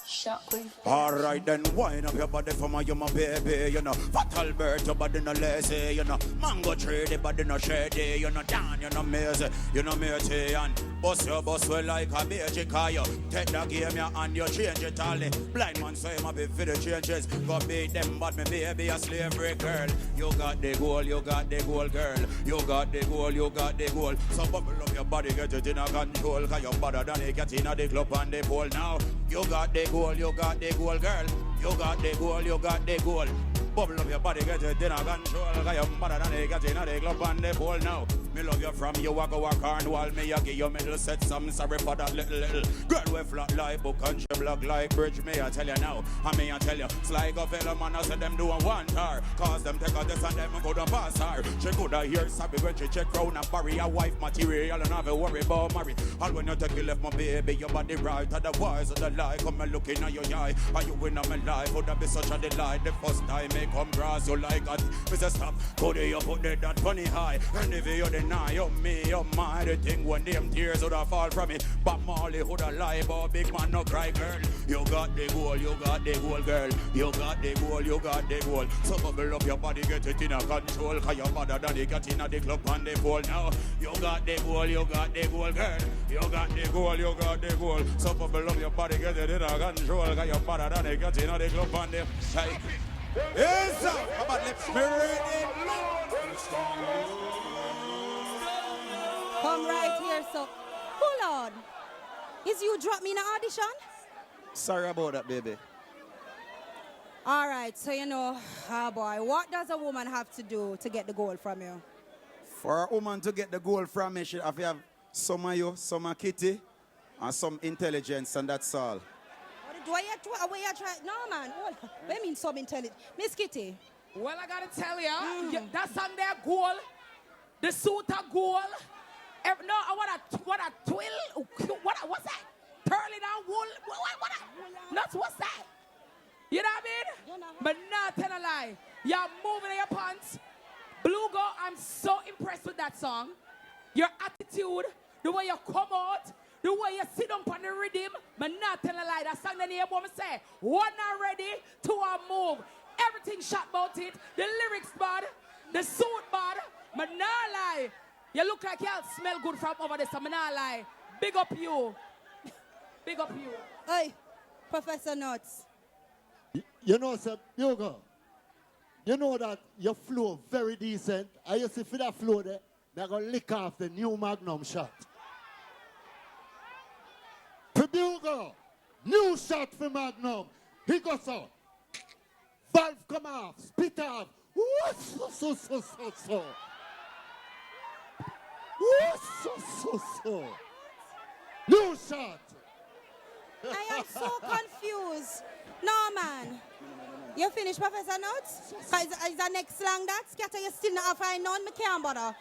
Shockwave. Alright then, wind up your body for you my baby, you know. Fat Albert, your body no lazy, you know. Mango tree, the body no shady, you know. Dan, you know maize, you know matey, and bust your bus well like a magic car, you. Take the game, yeah, and you change it all. Blind man say my baby for the changes. Go beat them, but me baby a slavery girl. You got the goal, you got the goal, girl. You got the goal, you got the goal. So bubble up your body, get it in a control. Cause you're better than it, get in the club and the pole now. You got the goal, you got the goal, girl. You got the goal, you got the goal. Bubble up your body, get it in a control. Cause you're better than it, get in the club and the pole now. Me love you from you, I go a carnival. Me a give you middle set some. Sorry for that little girl with flat like book and she block like bridge. Me I tell you now, I me I tell you, it's like a fellow man. I said them do a one her. Cause them take a this and them go to pass her. She coulda hear sabi when she check round and bury a wife material and have a worry about marry. And when you take you left my baby, your body right. Otherwise of the lie, come and look in your eye. Are you in my life? Would that be such a delight? The first time me come cross you like that. Me say stop, coulda you put that funny high. And if you deny you me, you my the thing when them tears woulda fall from me. But Molly woulda lie, but big man no cry, girl. You got the goal, you got the goal, girl. You got the goal, you got the goal. So bubble up your body, get it in a control. Cause you're better than it, get in a the club and the pole now. You got the goal, you got the goal, girl. You got the goal, you got the goal. So bubble up your body, get it in a control. Cause you're better than it, get in a the club and the side. Yes, sir. How about let's ready? Come right here, so. Hold on. Is you drop me in an audition? Sorry about that, baby. All right, so you know, boy, what does a woman have to do to get the goal from you? For a woman to get the goal from me, she have to have some of you, some of Kitty, and some intelligence, and that's all. What you try? No, man. What do you mean some intelligence? Miss Kitty. Well, I gotta tell you, that's on their goal. The suit a goal. No, I want a twill. What's that? Turling down wool. What's that? You know what I mean? But not tell a lie. You're moving in your pants. Blugo, I'm so impressed with that song. Your attitude, the way you come out, the way you sit down on the rhythm, but not tell a lie. That song that you hear me say, one not ready, two are move. Everything shot about it. The lyrics bad, the suit bad, but not lie. You look like you smell good from over there, so I'm not lie. Big up you. Big up you. Hey, Professor Nuts. You know, sir, Blugo, you know that your flow very decent. I used to feel that flow there, they're going to lick off the new Magnum shot. For Blugo, new shot for Magnum. He goes out. Valve come off, spit off. So. So. New shot. I am so confused. No, man. You finished, Professor Nuts? Is the next slang that? Scatter, you still not find none? Me can't bother.